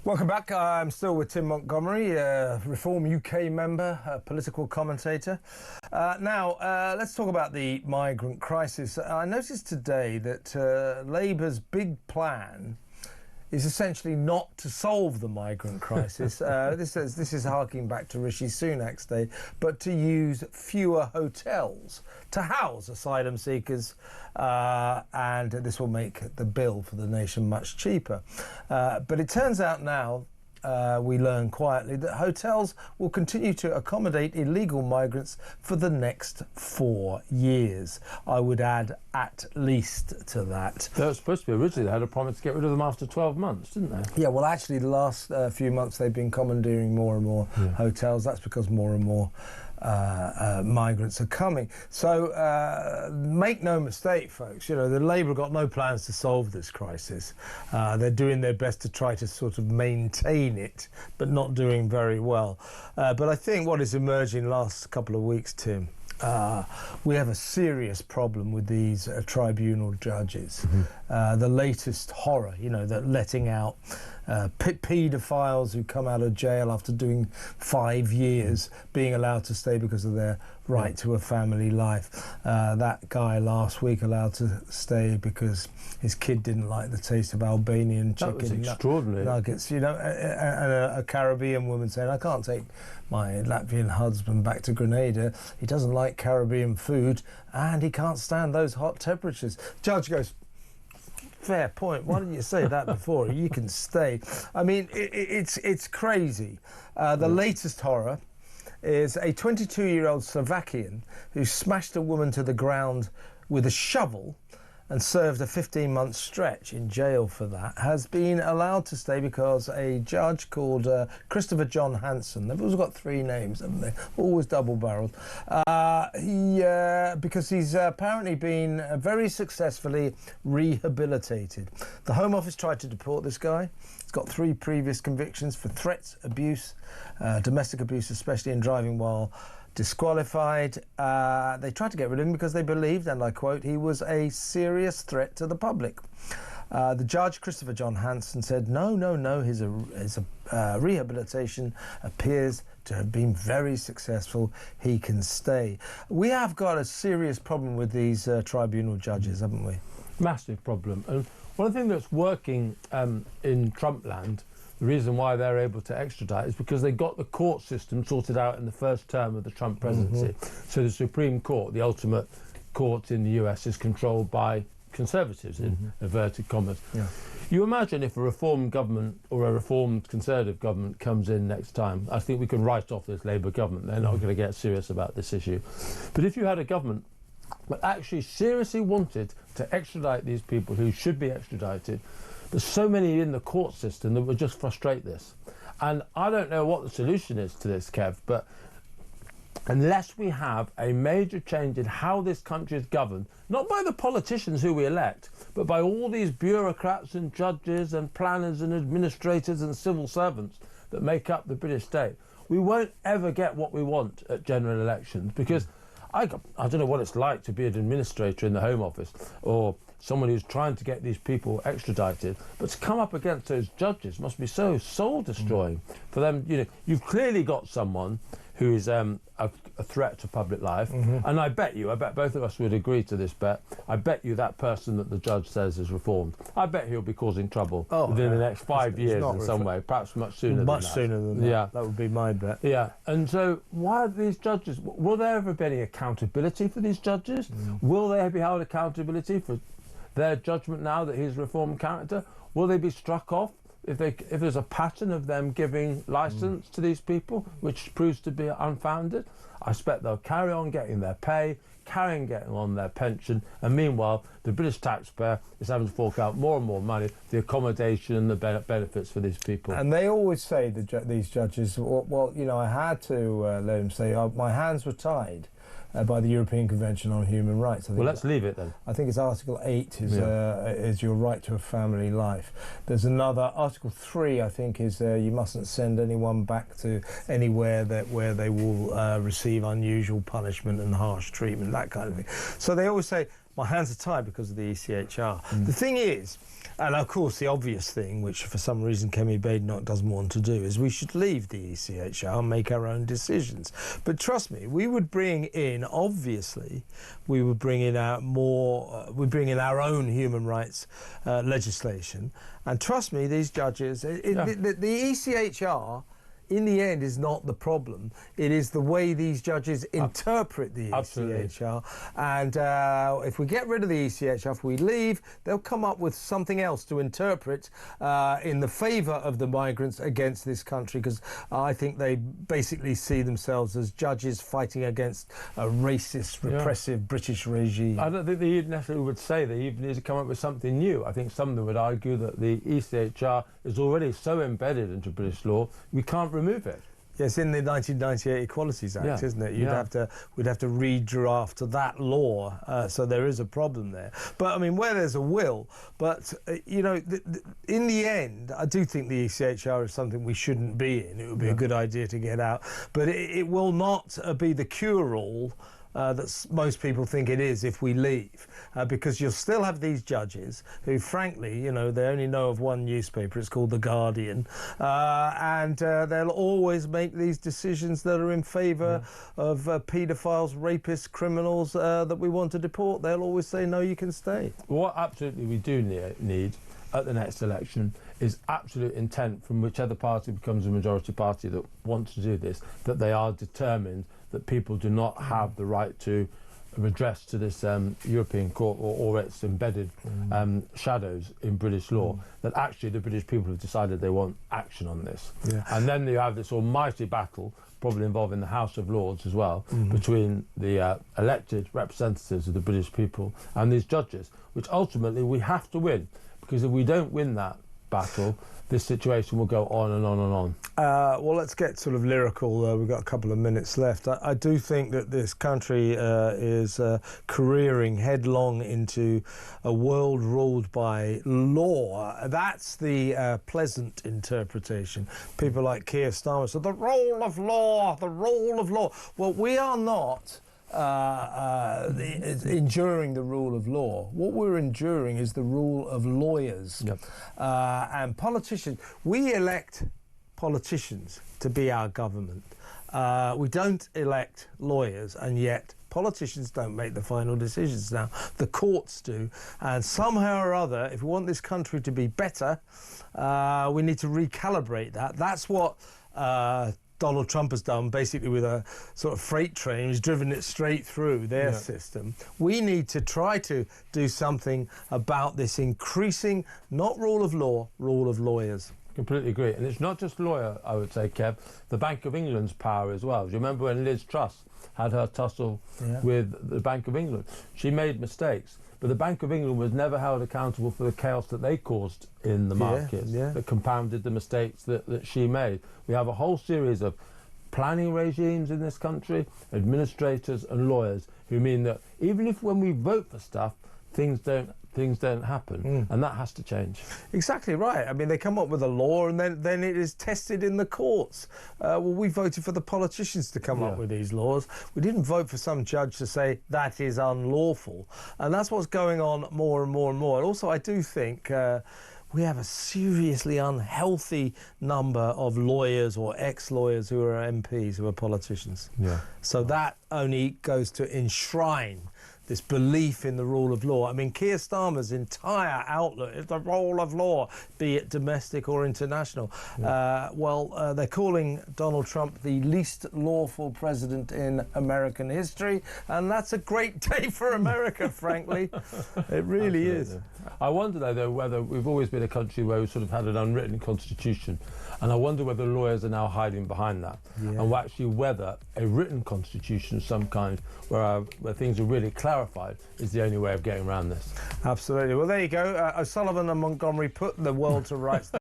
Welcome back. I'm still with Tim Montgomerie, Reform UK member, political commentator. Now, let's talk about the migrant crisis. I noticed today that Labour's big plan is essentially not to solve the migrant crisis. This is harking back to Rishi Sunak's day, but to use fewer hotels to house asylum seekers, and this will make the bill for the nation much cheaper. But it turns out now, we learn quietly that hotels will continue to accommodate illegal migrants for the next 4 years. I would add at least to that. They were supposed to be originally, they had a promise to get rid of them after 12 months, didn't they? Yeah, well, actually, the last few months they've been commandeering more and more hotels. That's because more and more migrants are coming. So make no mistake, folks, you know, the Labour have got no plans to solve this crisis. They're doing their best to try to sort of maintain it, but not doing very well. But I think what is emerging last couple of weeks, Tim, we have a serious problem with these tribunal judges. The latest horror, you know, that letting out paedophiles who come out of jail after doing 5 years being allowed to stay because of their right to a family life. That guy last week allowed to stay because his kid didn't like the taste of Albanian chicken. That was extraordinary. Nuggets, you know, and a Caribbean woman saying, I can't take my Latvian husband back to Grenada. He doesn't like Caribbean food and he can't stand those hot temperatures. Judge goes, fair point. Why didn't you say that before? You can stay. I mean, it's crazy. The latest horror is a 22-year-old Slovakian who smashed a woman to the ground with a shovel and served a 15-month stretch in jail for that, has been allowed to stay because a judge called Christopher John Hansen, they've always got 3 names, haven't they? Always double-barreled. Because he's apparently been very successfully rehabilitated. The Home Office tried to deport this guy. He's got 3 previous convictions for threats, abuse, domestic abuse, especially in driving while disqualified. They tried to get rid of him because they believed, and I quote, he was a serious threat to the public. The judge, Christopher John Hansen, said, no, his rehabilitation appears to have been very successful. He can stay. We have got a serious problem with these tribunal judges, haven't we? Massive problem. And one thing that's working in Trump land, the reason why they're able to extradite is because they got the court system sorted out in the first term of the Trump presidency. So the Supreme Court, the ultimate court in the US, is controlled by conservatives, in inverted commas. Yeah. You imagine if a reformed government or a reformed Conservative government comes in next time, I think we can write off this Labour government. They're not going to get serious about this issue. But if you had a government that actually seriously wanted to extradite these people who should be extradited, there's so many in the court system that would just frustrate this. And I don't know what the solution is to this, Kev, but unless we have a major change in how this country is governed, not by the politicians who we elect, but by all these bureaucrats and judges and planners and administrators and civil servants that make up the British state, we won't ever get what we want at general elections. Because I don't know what it's like to be an administrator in the Home Office or someone who's trying to get these people extradited, but to come up against those judges must be so soul-destroying for them. You know, you've clearly got someone who is a threat to public life, and I bet both of us would agree to this bet. I bet you that person that the judge says is reformed, I bet he'll be causing trouble within the next 5 years in some way, perhaps much sooner than that. Much sooner than that. Yeah, that would be my bet. Yeah, and so why are these judges, will there ever be any accountability for these judges? Will they be held accountability for their judgment now that he's a reformed character? Will they be struck off if there's a pattern of them giving licence to these people, which proves to be unfounded? I expect they'll carry on getting their pay, carry on getting on their pension, and meanwhile the British taxpayer is having to fork out more and more money for the accommodation and the benefits for these people. And they always say, these judges, well, you know, I had to let him say, my hands were tied by the European Convention on Human Rights. Well, let's leave it then. I think it's Article 8 is your right to a family life. There's another, Article 3, I think, is you mustn't send anyone back to anywhere where they will receive unusual punishment and harsh treatment, that kind of thing. So they always say, my hands are tied because of the ECHR. The thing is, and of course the obvious thing, which for some reason Kemi Badenoch doesn't want to do, is we should leave the ECHR and make our own decisions. But trust me, we would bring in, obviously, we would bring in our own human rights legislation. And trust me, these judges, the ECHR, in the end, is not the problem. It is the way these judges interpret the ECHR. And if we get rid of the ECHR, if we leave, they'll come up with something else to interpret in the favour of the migrants against this country, because I think they basically see themselves as judges fighting against a racist, repressive British regime. I don't think they necessarily would say they even need to come up with something new. I think some of them would argue that the ECHR is already so embedded into British law, we can't remove it. Yes, in the 1998 Equalities Act, isn't it? We'd have to redraft that law, so there is a problem there. But I mean, where there's a will, but you know, in the end, I do think the ECHR is something we shouldn't be in. It would be a good idea to get out, but it will not be the cure-all that most people think it is if we leave, because you'll still have these judges who, frankly, you know, they only know of one newspaper, it's called The Guardian, and they'll always make these decisions that are in favour of paedophiles, rapists, criminals that we want to deport. They'll always say, no, you can stay. What absolutely we do need at the next election is absolute intent from whichever party becomes a majority party that wants to do this, that they are determined that people do not have the right to redress to this European court or its embedded shadows in British law, that actually the British people have decided they want action on this. And then you have this almighty battle, probably involving the House of Lords as well, between the elected representatives of the British people and these judges, which ultimately we have to win, because if we don't win that battle, this situation will go on and on and on. Well, let's get sort of lyrical. We've got a couple of minutes left. I do think that this country is careering headlong into a world ruled by law. That's the pleasant interpretation. People like Keir Starmer said, the rule of law, the rule of law. Well, we are not enduring the rule of law. What we're enduring is the rule of lawyers. And politicians. We elect politicians to be our government. We don't elect lawyers, and yet politicians don't make the final decisions now. The courts do. And somehow or other, if we want this country to be better, we need to recalibrate that. That's what Donald Trump has done, basically, with a sort of freight train. He's driven it straight through their system. We need to try to do something about this increasing, not rule of law, rule of lawyers. Completely agree. And it's not just lawyer, I would say, Kev. The Bank of England's power as well. Do you remember when Liz Truss had her tussle with the Bank of England? She made mistakes, but the Bank of England was never held accountable for the chaos that they caused in the markets that compounded the mistakes that she made. We have a whole series of planning regimes in this country, administrators and lawyers, who mean that even if when we vote for stuff, things don't happen, and that has to change. Exactly right. I mean, they come up with a law and then it is tested in the courts. Well, we voted for the politicians to come up with these laws. We didn't vote for some judge to say that is unlawful. And that's what's going on more and more and more. And also, I do think we have a seriously unhealthy number of lawyers or ex-lawyers who are MPs, who are politicians. So that only goes to enshrine this belief in the rule of law. I mean, Keir Starmer's entire outlook is the rule of law, be it domestic or international. They're calling Donald Trump the least lawful president in American history, and that's a great day for America, frankly. It really is. I wonder, though, whether we've always been a country where we've sort of had an unwritten constitution, and I wonder whether lawyers are now hiding behind that, and actually whether a written constitution of some kind, where things are really clarified, is the only way of getting around this. Absolutely. Well, there you go. O'Sullivan and Montgomerie put the world to rights.